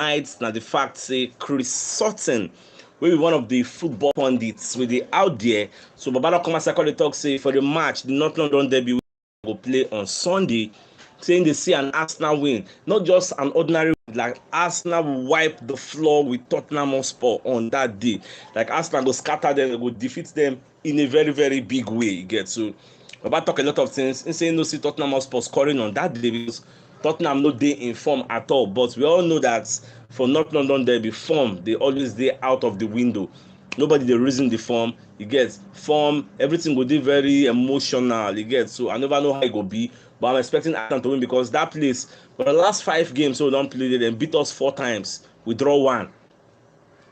tonight. Now the fact say Chris Sutton, we be one of the football pundits with the out there. So Babado Commerce Call talk say for the match, the North London derby will play on Sunday, saying they see an Arsenal win, not just an ordinary win, like Arsenal will wipe the floor with Tottenham Hotspur on that day. Like Arsenal will scatter them, will defeat them in a very, very big way. You get so. Baba talk a lot of things. In saying no see Tottenham Hotspur scoring on that day because Tottenham no dey in form at all. But we all know that for North London derby form, they always dey out of the window. Nobody dey reason the form. You get form, everything go dey very emotional. You get so I never know how it go be, but I'm expecting Arsenal to win because that place for the last 5 games so we don play them beat us 4 times. We draw 1.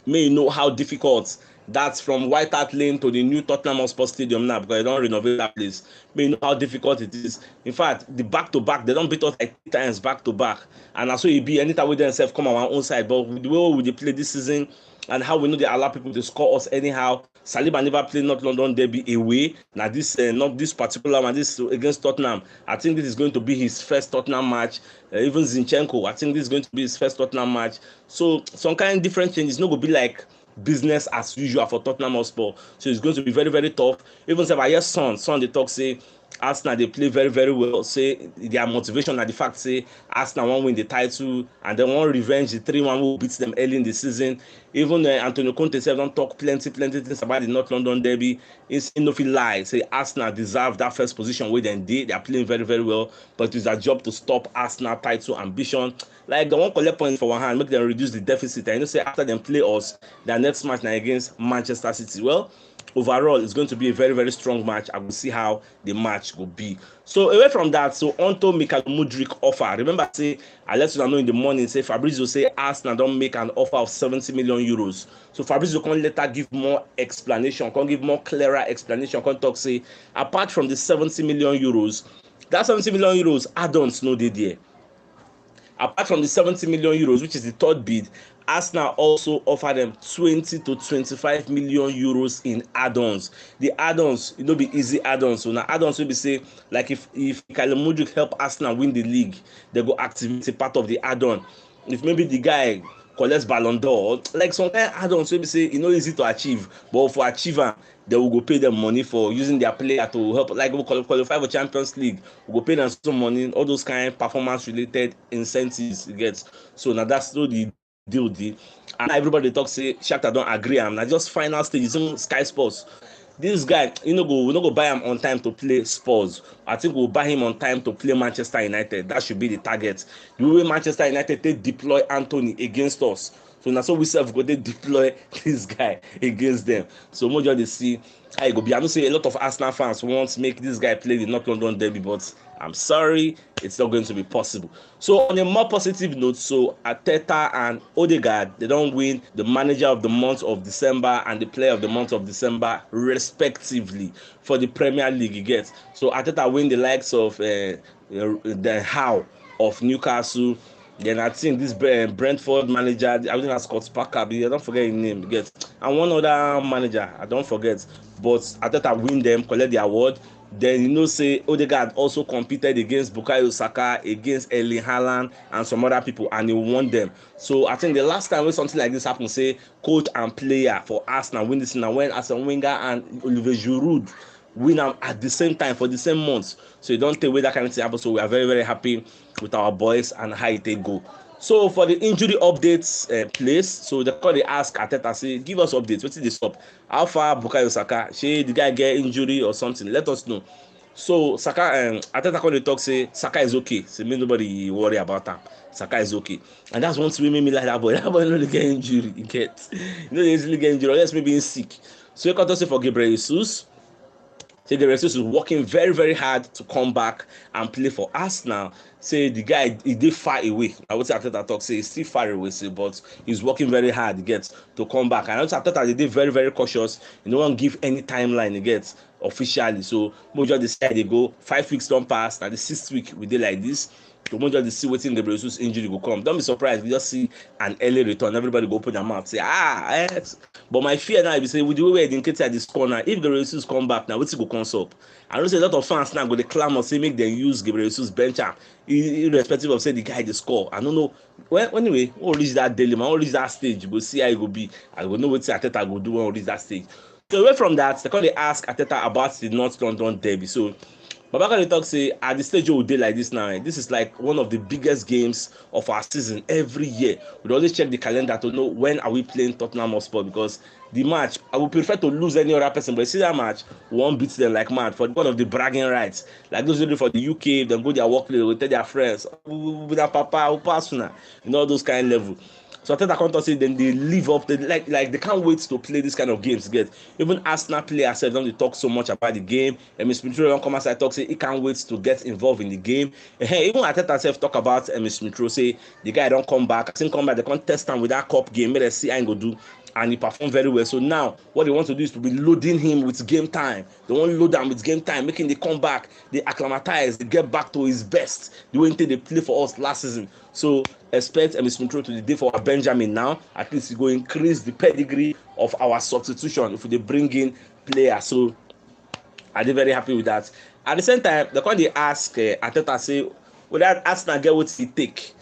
May you know how difficult that's from White Hart Lane to the new Tottenham Hotspur Stadium now because they don't renovate that place. May you know how difficult it is. In fact, the back-to-back, they don't beat us like 3 times back-to-back. And that's why it be anytime we themselves come on our own side. But with the way we play this season and how we know they allow people to score us anyhow, Saliba never played North London derby away. Now this, not this particular one, this against Tottenham. I think this is going to be his first Tottenham match. Even Zinchenko, I think this is going to be his first Tottenham match. So some kind of different changes. Not going to be like business as usual for Tottenham Hotspur. So it's going to be very, very tough. Even if I hear Son they talk say Arsenal they play very, very well. Say their motivation and the fact say Arsenal won't win the title and they want revenge the 3-1 who beats them early in the season. Even Antonio Conte said don't talk plenty things about the North London derby. It's no feel lie. Say Arsenal deserve that first position where they are playing very, very well. But it's a job to stop Arsenal title ambition. Like they won't collect points for one hand, make them reduce the deficit. And you know, say after them play us, their next match now against Manchester City. Well, overall, it's going to be a very, very strong match. I will see how the match will be. So away from that, so onto Michael Mudryk offer. Remember, say I let you know in the morning. Say Fabrizio say Arsenal don't make an offer of 70 million euros. So Fabrizio can later give more explanation, can give more clearer explanation. Can talk say apart from the 70 million euros, that 70 million euros add-ons no dey there. Apart from the 70 million euros, which is the third bid, Arsenal also offer them 20 to 25 million euros in add-ons. The add-ons, it no be easy add-ons. So now add-ons will be say, like if Kyle Mudryk help Arsenal win the league, they go activate a part of the add-on. If maybe the guy collects Ballon d'Or, like some kind of add-ons will be say, it's not easy to achieve, but for achieving, they will go pay them money for using their player to help, like we qualify for Champions League, we go pay them some money, all those kind of performance-related incentives you get. So now that's still the deal. And everybody talk say Shakhtar don't agree. And now just final stage is Sky Sports. This guy, we no go buy him on time to play Spurs. I think we'll buy him on time to play Manchester United. That should be the target. The way Manchester United they deploy Anthony against us. So now so we self go they deploy this guy against them. So more they see how it go be. I know say a lot of Arsenal fans want to make this guy play the North London derby, but I'm sorry, it's not going to be possible. So on a more positive note, so Arteta and Odegaard, they don't win the manager of the month of December and the player of the month of December respectively for the Premier League. You get so Arteta win the likes of the Howe of Newcastle. Then I think this Brentford manager, I think that's Scott Parker, I don't forget his name, get. And one other manager, I don't forget. But Arteta win them, collect the award. Then you know say Odegaard also competed against Bukayo Saka, against Erling Haaland and some other people, and he won them. So I think the last time when something like this happened, say coach and player for Arsenal win this now when Arsene Wenger and Olivier Giroud win at the same time for the same month. So you don't take away that kind of thing happen. So we are very, very happy with our boys and how it go. So for the injury updates place, so they ask Arteta, say, give us updates. What's this up? How far Bukayo Saka? Should the guy get injury or something? Let us know. So Saka, Arteta called the talk, say Saka is okay. So nobody worry about him. Saka is okay. And that's one thing made me like that boy. That boy don't get injury. You get, they easily get injury, unless maybe he's sick. So you can say for Gabriel Jesus. Say Gabriel Jesus is working very, very hard to come back and play for Arsenal. Say the guy he did far away. I would say Arteta talk say he's still far away, say, but he's working very hard to come back. And also Arteta they did very, very cautious. You don't want to give any timeline he gets officially. So most of the side they go 5 weeks don't pass. Now the 6th week we did like this. You won't just see waiting the Jesus injury will come. Don't be surprised. We just see an early return. Everybody go open their mouth, say, But my fear now, if you say, with the way we're indicated at this corner, if the Jesus come back now, what's it go consult? I know say a lot of fans now go the clamor, say make them use Gabriel Jesus bench am, irrespective of say the guy they score. I don't know. Well, anyway, we'll reach that dilemma, we'll reach that stage. We'll see how it will be. I will know what Ateta will do when we reach that stage. So away from that, they ask Ateta about the North London derby. So Babaka dey talk say at the stage we dey like this now, this is like one of the biggest games of our season every year. We always check the calendar to know when are we playing Tottenham Hotspur, because the match, I would prefer to lose any other person, but see that match, we won't beat them like mad for one of the bragging rights. Like those who do for the UK, they go their workplace, they tell their friends, with their papa, who pass now, those kind of level. So I think I can't say then they live up. They like they can't wait to play this kind of games. Get even Arsenal players don't they talk so much about the game. Smith Rowe come outside talk say he can't wait to get involved in the game. Even Ateta self talk about Smith Rowe, say the guy don't come back. I think come back they can't test him with that cup game. Maybe they see I go do. And he performed very well. So now what they want to do is to be loading him with game time. They want to load him with game time, making the comeback, they acclimatize, they get back to his best, the way they play for us last season. So expect Smith Rowe to the day for our Benjamin now. At least it will increase the pedigree of our substitution if they bring in players. So are they very happy with that? At the same time, they ask Ateta, say, will that Arsenal get what it take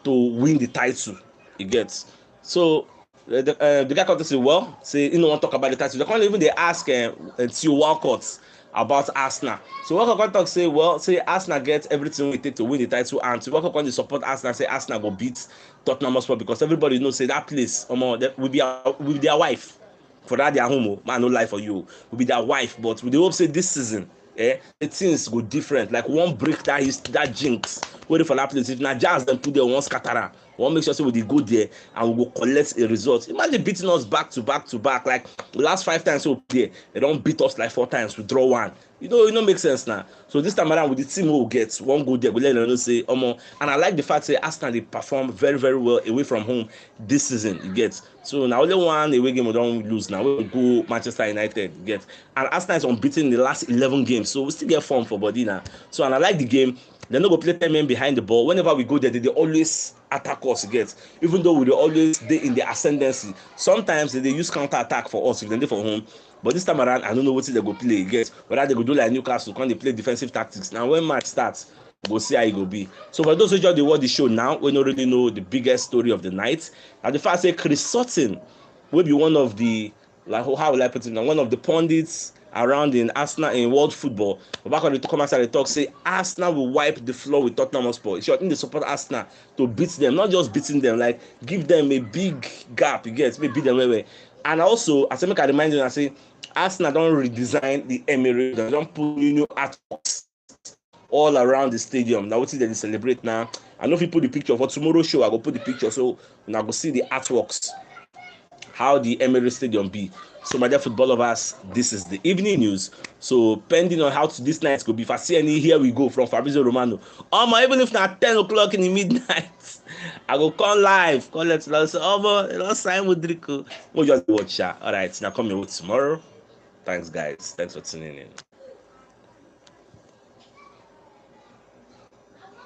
to win the title? He gets. So the guy come to say, well, say you don't want to talk about the title. They can't even ask Theo Walcott about Arsenal. So Walcott talk say, well, say Arsenal gets everything we take to win the title, and Theo Walcott come to support Arsenal, say Arsenal will beat Tottenham Hotspur because everybody knows say that place will be their wife. For that their home, man, no lie for you. Will be their wife, but we hope say this season, the things go different. Like one break that jinx. Waiting for that place. If not Jazz them put there one scatter, one make sure say we go there and we go collect a result. Imagine beating us back to back. Like the last 5 times we play, they don't beat us like 4 times. We draw one. It don't make sense now. So this time around with the team we'll get one go there, we let them know say and I like the fact say Arsenal they perform very, very well away from home this season. You get. So now only one away game we don't lose now. We go Manchester United, you get. And Arsenal is unbeaten in the last 11 games. So we still get form for body now. So and I like the game. They're not going to play 10 men behind the ball. Whenever we go there, they always attack us, get. Even though we always stay in the ascendancy. Sometimes they use counter attack for us if they do for home. But this time around, I don't know what they go play, get. Whether they go do like Newcastle, when they play defensive tactics. Now when match starts, we'll see how it will be. So for those who just watch the show now, we already know the biggest story of the night. And the fact say Chris Sutton will be one of the, like how will I put it now, one of the pundits around in Arsenal in world football. But back on the come outside the talk, say Arsenal will wipe the floor with Tottenham Hotspur. I think they support Arsenal to beat them, not just beating them, like give them a big gap. You get, maybe beat them way. And also, as I make a reminder, I say Arsenal don't redesign the Emirates. They don't put new artworks all around the stadium. Now what is they celebrate now? I know if you put the picture for tomorrow's show, I go put the picture so now go see the artworks. How the Emirates Stadium be. So my dear football lovers, this is the evening news. So pending on how this night go be, if I see any, here we go from Fabrizio Romano. Even if not 10 o'clock in the midnight, I go come live. Call it. Let's sign with Rico. We'll just watch. All right, now come here tomorrow. Thanks, guys. Thanks for tuning in.